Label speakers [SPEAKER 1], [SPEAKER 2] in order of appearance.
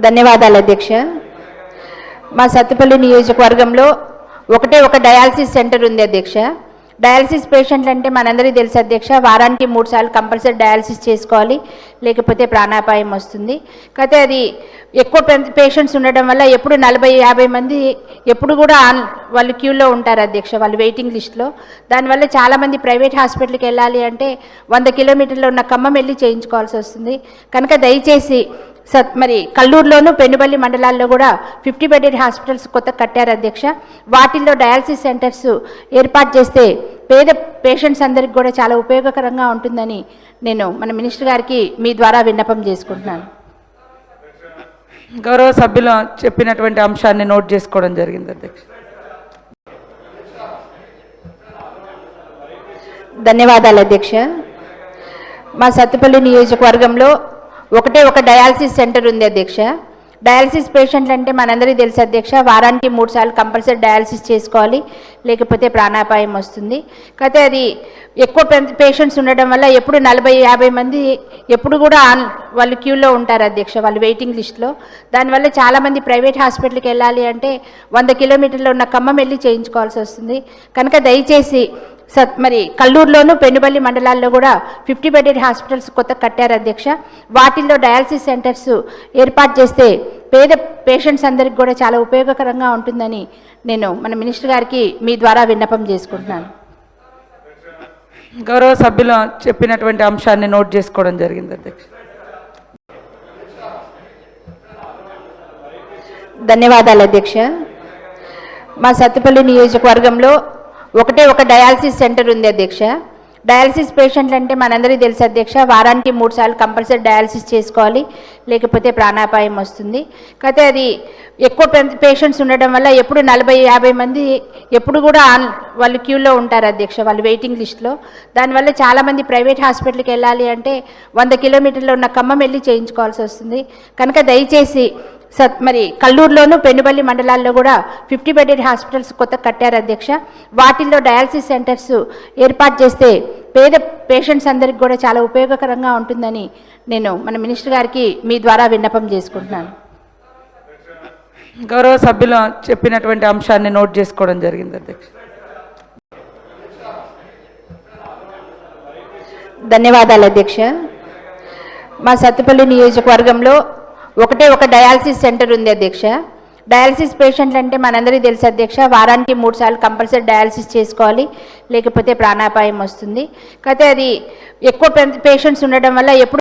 [SPEAKER 1] ధన్యవాదాలు అధ్యక్ష. మా సత్తుపల్లి నియోజకవర్గంలో ఒకటే ఒక డయాలసిస్ సెంటర్ ఉంది అధ్యక్ష. డయాలసిస్ పేషెంట్లు అంటే మనందరికీ తెలుసు అధ్యక్ష, వారానికి 3 సార్లు కంపల్సరీ డయాలసిస్ చేసుకోవాలి, లేకపోతే ప్రాణాపాయం వస్తుంది. కాకపోతే అది ఎక్కువ పేషెంట్స్ ఉండడం వల్ల ఎప్పుడు 40-50 మంది ఎప్పుడు కూడా వాళ్ళు క్యూలో ఉంటారు అధ్యక్ష, వాళ్ళు వెయిటింగ్ లిస్ట్లో. దానివల్ల చాలామంది ప్రైవేట్ హాస్పిటల్కి వెళ్ళాలి అంటే 100 కిలోమీటర్లు ఉన్న ఖమ్మం వెళ్ళి చేయించుకోవాల్సి వస్తుంది. కనుక దయచేసి మరి కల్లూరులోను పెనుబల్లి మండలాల్లో కూడా 50 బెడెడ్ హాస్పిటల్స్ కొత్త కట్టారు అధ్యక్ష. వాటిల్లో డయాలసిస్ సెంటర్స్ ఏర్పాటు చేస్తే పేద పేషెంట్స్ అందరికి కూడా చాలా ఉపయోగకరంగా ఉంటుందని నేను మన మినిస్టర్ గారికి మీ ద్వారా విన్నపం చేసుకుంటున్నాను.
[SPEAKER 2] గౌరవ సభ్యులు చెప్పినటువంటి అంశాన్ని నోట్ చేసుకోవడం జరిగింది అధ్యక్ష.
[SPEAKER 1] ధన్యవాదాలు అధ్యక్ష. మా సత్తుపల్లి నియోజకవర్గంలో ఒకటే ఒక డయాలసిస్ సెంటర్ ఉంది అధ్యక్ష. డయాలసిస్ పేషెంట్లు అంటే మనందరికీ తెలుసు అధ్యక్ష, వారానికి 3 సార్లు కంపల్సరీ డయాలసిస్ చేసుకోవాలి, లేకపోతే ప్రాణాపాయం వస్తుంది. కాకపోతే అది ఎక్కువ పేషెంట్స్ ఉండడం వల్ల ఎప్పుడు 40-50 మంది ఎప్పుడు కూడా వాళ్ళు క్యూలో ఉంటారు అధ్యక్ష, వాళ్ళు వెయిటింగ్ లిస్ట్లో. దానివల్ల చాలామంది ప్రైవేట్ హాస్పిటల్కి వెళ్ళాలి అంటే 100 కిలోమీటర్లు ఉన్న ఖమ్మం వెళ్ళి చేయించుకోవాల్సి వస్తుంది. కనుక దయచేసి మరి కల్లూరులోను పెనుబల్లి మండలాల్లో కూడా 50 బెడెడ్ హాస్పిటల్స్ కొత్త కట్టారు అధ్యక్ష. వాటిల్లో డయాలసిస్ సెంటర్స్ ఏర్పాటు చేస్తే పేద పేషెంట్స్ అందరికి కూడా చాలా ఉపయోగకరంగా ఉంటుందని నేను మన మినిస్టర్ గారికి మీ ద్వారా విన్నపం చేసుకుంటున్నాను.
[SPEAKER 2] గౌరవ సభ్యులు చెప్పినటువంటి అంశాన్ని నోట్ చేసుకోవడం జరిగింది అధ్యక్ష.
[SPEAKER 1] ధన్యవాదాలు అధ్యక్ష. మా సత్తుపల్లి నియోజకవర్గంలో ఒకటే ఒక డయాలసిస్ సెంటర్ ఉంది అధ్యక్ష. డయాలసిస్ పేషెంట్లు అంటే మనందరికీ తెలుసు అధ్యక్ష, వారానికి 3 సార్లు కంపల్సరీ డయాలసిస్ చేసుకోవాలి, లేకపోతే ప్రాణాపాయం వస్తుంది. కాకపోతే అది ఎక్కువ పేషెంట్స్ ఉండడం వల్ల ఎప్పుడు 40-50 మంది ఎప్పుడు కూడా వాళ్ళు క్యూలో ఉంటారు అధ్యక్ష, వాళ్ళు వెయిటింగ్ లిస్ట్లో. దానివల్ల చాలామంది ప్రైవేట్ హాస్పిటల్కి వెళ్ళాలి అంటే 100 కిలోమీటర్లు ఉన్న ఖమ్మం వెళ్ళి చేయించుకోవాల్సి వస్తుంది. కనుక దయచేసి మరి కల్లూరులోను పెనుబల్లి మండలాల్లో కూడా 50 బెడెడ్ హాస్పిటల్స్ కొత్త కట్టారు అధ్యక్ష. వాటిల్లో డయాలసిస్ సెంటర్స్ ఏర్పాటు చేస్తే పేద పేషెంట్స్ అందరికి కూడా చాలా ఉపయోగకరంగా ఉంటుందని నేను మన మినిస్టర్ గారికి మీ ద్వారా విన్నపం చేసుకుంటున్నాను.
[SPEAKER 2] గౌరవ సభ్యులు చెప్పినటువంటి అంశాన్ని నోట్ చేసుకోవడం జరిగింది అధ్యక్ష.
[SPEAKER 1] ధన్యవాదాలు అధ్యక్ష. మా సత్తుపల్లి నియోజకవర్గంలో ఒకటే ఒక డయాలసిస్ సెంటర్ ఉంది అధ్యక్ష. డయాలసిస్ పేషెంట్లు అంటే మనందరికీ తెలుసు అధ్యక్ష, వారానికి 3 సార్లు కంపల్సరీ డయాలసిస్ చేసుకోవాలి, లేకపోతే ప్రాణాపాయం వస్తుంది. కాకపోతే అది ఎక్కువ పేషెంట్స్ ఉండడం వల్ల ఎప్పుడు